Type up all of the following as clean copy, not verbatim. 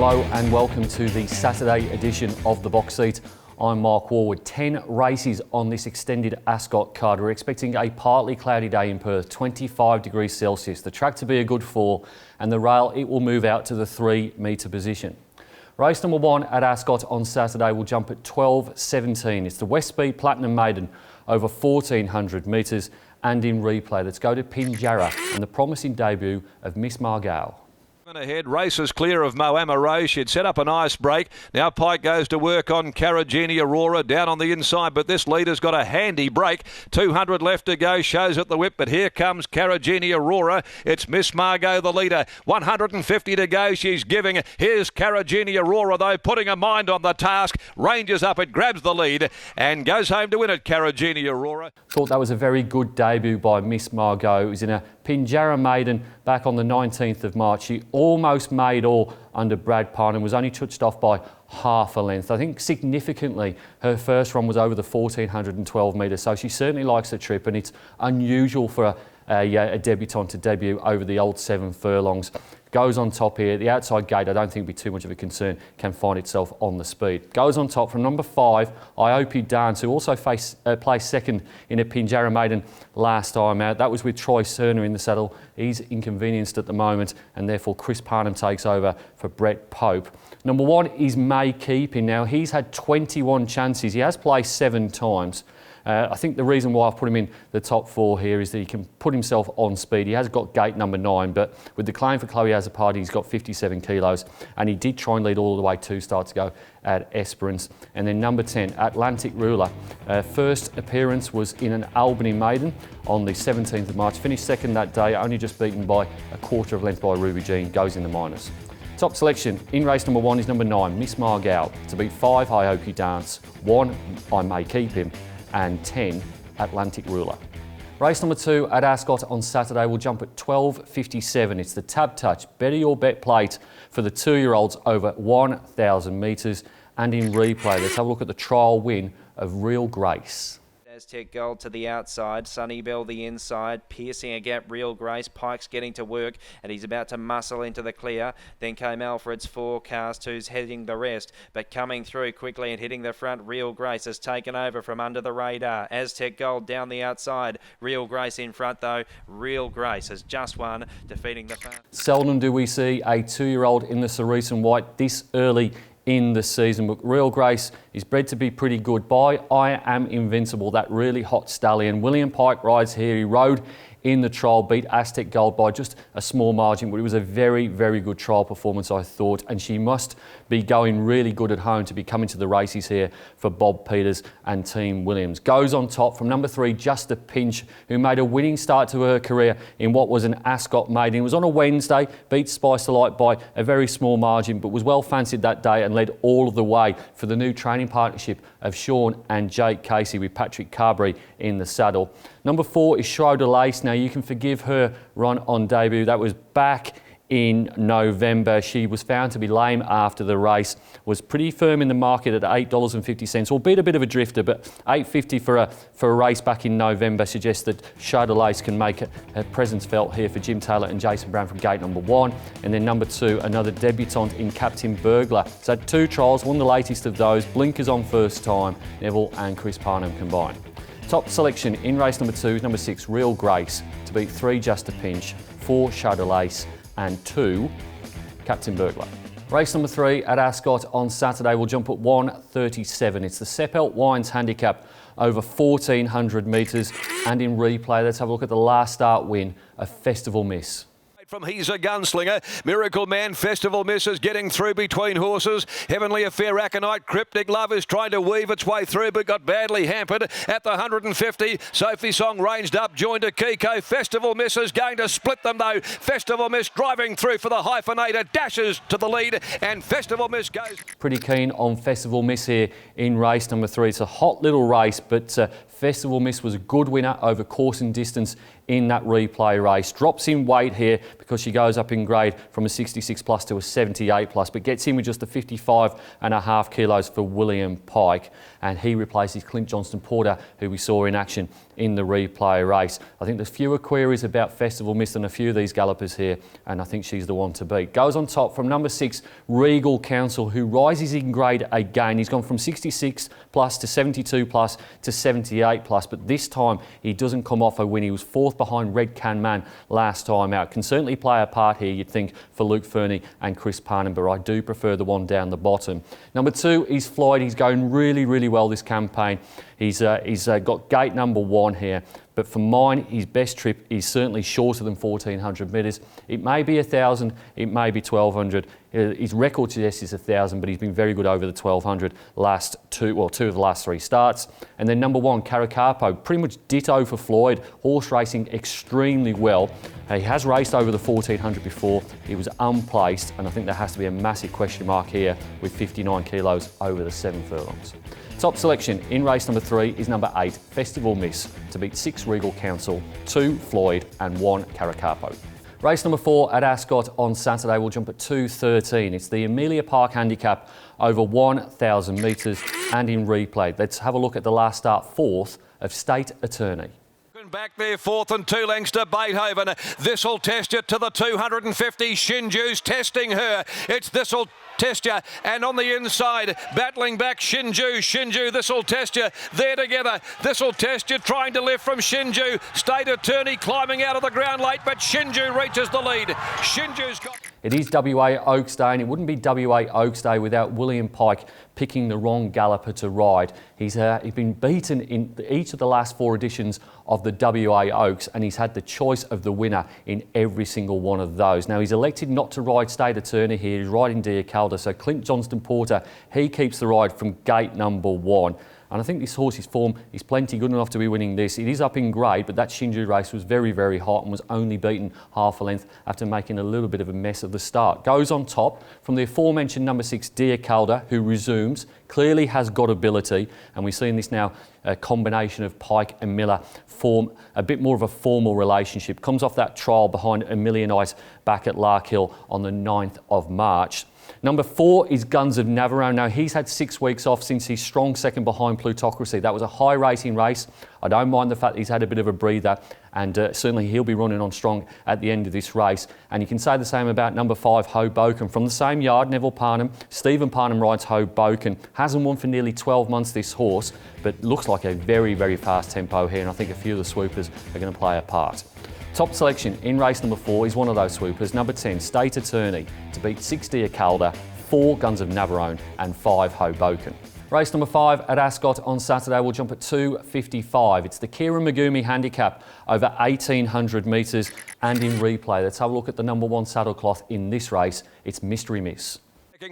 Hello and welcome to the Saturday edition of The Box Seat. I'm Mark Warwood. 10 races on this extended Ascot card. We're expecting a partly cloudy day in Perth, 25 degrees Celsius. The track to be a good 4 and the rail, it will move out to the 3 metre position. Race number 1 at Ascot on Saturday will jump at 12:17. It's the WESTSPEED Platinum Maiden over 1,400 metres and in replay. Let's go to Pinjarra and the promising debut of Miss Margot. Ahead, races clear of Moama Rose. She'd set up a nice break. Now Pike goes to work on Caragini Aurora down on the inside, but this leader's got a handy break. 200 left to go, shows at the whip, but here comes Caragini Aurora. It's Miss Margot the leader. 150 to go, she's giving. Here's Caragini Aurora though, putting a mind on the task. Ranges up, it grabs the lead and goes home to win it, Caragini Aurora. Thought that was a very good debut by Miss Margot. It was in a Pinjarra maiden back on the 19th of March. She almost made all under Brad Parnham, was only touched off by half a length. I think significantly her first run was over the 1,412 metres, so she certainly likes the trip, and it's unusual for a debutant to debut over the old 7 furlongs. Goes on top here. The outside gate, I don't think will be too much of a concern, can find itself on the speed. Goes on top from number 5, I Hope You Dance, who also placed second in a Pinjarra maiden last time out. That was with Troy Cerner in the saddle. He's inconvenienced at the moment, and therefore Chris Parnham takes over for Brett Pope. Number 1 is May Keeping. Now, he's had 21 chances. He has placed 7 times. I think the reason why I've put him in the top 4 here is that he can put himself on speed. He has got gate number 9, but with the claim for Chloe Azzopardi, he's got 57 kilos, and he did try and lead all the way 2 starts ago at Esperance. And then number 10, Atlantic Ruler. First appearance was in an Albany maiden on the 17th of March. Finished second that day, only just beaten by a quarter of length by Ruby Jean. Goes in the minors. Top selection in race number 1 is number 9, Miss Margot. To beat 5, I Hope You Dance, 1, I May Keep Him, and 10, Atlantic Ruler. Race number 2 at Ascot on Saturday will jump at 12:57. It's the TABTOUCH Better Your Bet plate for the 2-year-olds over 1,000 metres and in replay. Let's have a look at the trial win of Real Grace. Aztec Gold to the outside, Sunnybell the inside, piercing a gap, Real Grace, Pike's getting to work and he's about to muscle into the clear. Then came Alfred's Forecast, who's heading the rest, but coming through quickly and hitting the front, Real Grace has taken over from under the radar. Aztec Gold down the outside, Real Grace in front though. Real Grace has just won, defeating the fast. Seldom do we see a 2-year-old in the cerise and white this early in the season, but Real Grace is bred to be pretty good by I Am Invincible, that really hot stallion. William Pike rides here. He rode in the trial, beat Aztec Gold by just a small margin, but it was a very, very good trial performance, I thought, and she must be going really good at home to be coming to the races here for Bob Peters and Team Williams. Goes on top from number 3, Just a Pinch, who made a winning start to her career in what was an Ascot maiden. It was on a Wednesday, beat Spice Delight by a very small margin, but was well fancied that day and led all of the way for the new training partnership of Sean and Jake Casey with Patrick Carberry in the saddle. Number 4 is Schroeder Lace. Now, you can forgive her run on debut. That was back in November. She was found to be lame after the race, was pretty firm in the market at $8.50, albeit a bit of a drifter, but $8.50 for a race back in November suggests that Schroeder Lace can make her presence felt here for Jim Taylor and Jason Brown from gate number 1. And then number 2, another debutant in Captain Burglar. It's had 2 trials, won the latest of those, blinkers on first time, Neville and Chris Parnham combined. Top selection in race number 2 is number 6, Real Grace, to beat 3, Just a Pinch, 4, Schroeder Lace, and 2, Captain Burglar. Race number 3 at Ascot on Saturday will jump at 1:37. It's the SEPPELT Wines Handicap over 1,400 metres and in replay. Let's have a look at the last start win of Festival Miss. From He's a Gunslinger, Miracle Man, Festival Miss is getting through between horses. Heavenly Affair, Aconite, Cryptic Love is trying to weave its way through but got badly hampered at the 150. Sophie Song ranged up, joined a Kiko. Festival Miss is going to split them though. Festival Miss driving through for the hyphenator, dashes to the lead and Festival Miss goes. Pretty keen on Festival Miss here in race number 3. It's a hot little race, but Festival Miss was a good winner over course and distance in that replay race. Drops in weight here because she goes up in grade from a 66 plus to a 78 plus, but gets in with just the 55.5 kilos for William Pike, and he replaces Clint Johnston-Porter, who we saw in action in the replay race. I think there's fewer queries about Festival Miss than a few of these gallopers here, and I think she's the one to beat. Goes on top from number 6, Regal Council, who rises in grade again. He's gone from 66 plus to 72 plus to 78 plus, but this time he doesn't come off a win. He was 4th behind Red Can Man last time out. Can certainly play a part here, you'd think, for Luke Fernie and Chris Parnham, but I do prefer the one down the bottom. Number 2 is Floyd. He's going really well this campaign. He's got gate number 1 here, but for mine, his best trip is certainly shorter than 1,400 metres. It may be 1,000, it may be 1,200. His record suggests it's 1,000, but he's been very good over the 1,200 two of the last 3 starts. And then number 1, Caricapo, pretty much ditto for Floyd, horse racing extremely well. He has raced over the 1,400 before. He was unplaced, and I think there has to be a massive question mark here with 59 kilos over the 7 furlongs. Top selection in race number 3 is number 8, Festival Miss, to beat 6 Regal Council, 2 Floyd and 1 Caricapo. Race number 4 at Ascot on Saturday will jump at 2:13. It's the Amelia Park Handicap over 1,000 metres and in replay. Let's have a look at the last start, 4th of State Attorney. Back there, 4th and 2 lengths to Beethoven. This'll test you to the 250. Shinju's testing her. It's This'll test you, and on the inside, battling back Shinju, this'll test you. They're together. This'll test you, trying to lift from Shinju. State Attorney climbing out of the ground late, but Shinju reaches the lead. Shinju's got... It is WA Oaks Day, and it wouldn't be WA Oaks Day without William Pike picking the wrong galloper to ride. He's been beaten in each of the last 4 editions of the WA Oaks, and he's had the choice of the winner in every single one of those. Now, he's elected not to ride State Attorney here. He's riding Dear Calder, so Clint Johnston-Porter, he keeps the ride from gate number 1. And I think this horse's form is plenty good enough to be winning this. It is up in grade, but that Shinju race was very hot and was only beaten half a length after making a little bit of a mess of the start. Goes on top from the aforementioned number 6, Dear Calder, who resumes, clearly has got ability, and we're seeing this now, a combination of Pike and Miller form a bit more of a formal relationship. Comes off that trial behind Amelia Knight back at Larkhill on the 9th of March. Number 4 is Guns of Navarone. Now, he's had 6 weeks off since his strong second behind Plutocracy. That was a high racing race. I don't mind the fact he's had a bit of a breather, and certainly he'll be running on strong at the end of this race. And you can say the same about number 5, Hoboken. From the same yard, Neville Parnham. Stephen Parnham rides Hoboken. Hasn't won for nearly 12 months, this horse, but looks like a very fast tempo here, and I think a few of the swoopers are going to play a part. Top selection in race number 4 is one of those swoopers, number 10, State Attorney, to beat 6 Dear Calder, 4 Guns of Navarone and 5 Hoboken. Race number 5 at Ascot on Saturday will jump at 2:55. It's the KIRIN Megumi Handicap over 1,800 metres and in replay. Let's have a look at the number 1 saddlecloth in this race. It's Mystery Miss.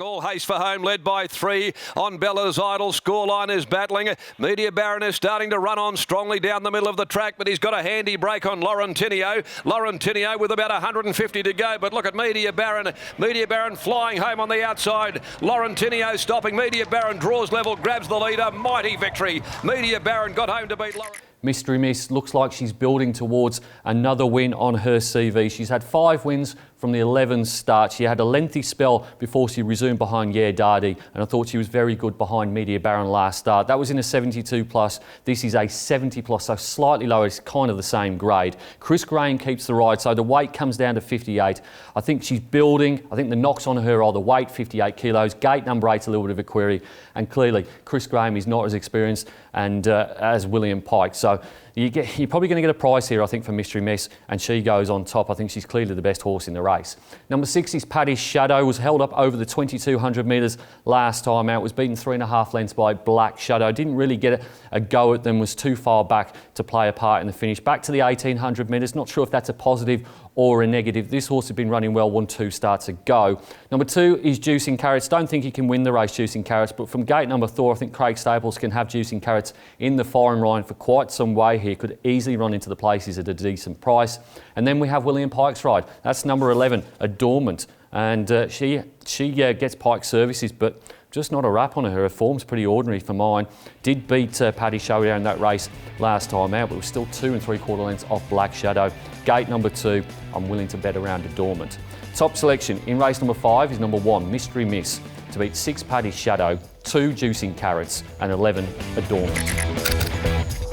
All haste for home, led by 3 on Bella's Idol. Scoreline is battling. Media Baron is starting to run on strongly down the middle of the track, but he's got a handy break on Laurentinio. Laurentinio with about 150 to go, but look at Media Baron. Media Baron flying home on the outside. Laurentinio stopping. Media Baron draws level, grabs the leader. Mighty victory. Media Baron got home to beat Lauren. Mystery Miss looks like she's building towards another win on her CV. She's had 5 wins from the 11 start. She had a lengthy spell before she resumed behind Yeah Dardy, and I thought she was very good behind Media Baron last start. That was in a 72 plus. This is a 70 plus, so slightly lower. It's kind of the same grade. Chris Graham keeps the ride, so the weight comes down to 58. I think she's building. I think the knocks on her are the weight, 58 kilos. Gate number 8's a little bit of a query, and clearly Chris Graham is not as experienced and as William Pike. So you're probably going to get a price here, I think, for Mystery Miss, and she goes on top. I think she's clearly the best horse in the race. Number 6 is Paddy's Shadow. Was held up over the 2,200 metres last time out. Was beaten 3.5 lengths by Black Shadow. Didn't really get a go at them. Was too far back to play a part in the finish. Back to the 1,800 metres. Not sure if that's a positive or a negative. This horse had been running well, won 2 starts ago. Number 2 is Juicing Carrots. Don't think he can win the race, Juicing Carrots, but from gate number 4, I think Craig Staples can have Juicing Carrots in the firing line for quite some way here. Could easily run into the places at a decent price. And then we have William Pike's ride. That's number 11, Adornment. and she gets Pike services, but just not a wrap on her. Her form's pretty ordinary for mine. Did beat Paddy Showier in that race last time out, but was still 2 3/4 lengths off Black Shadow. Gate number 2, I'm willing to bet around Adornment. Top selection in race number 5 is number 1, Mystery Miss, to beat 6 Paddy Shadow, 2 Juicing Carrots and 11 Adornment.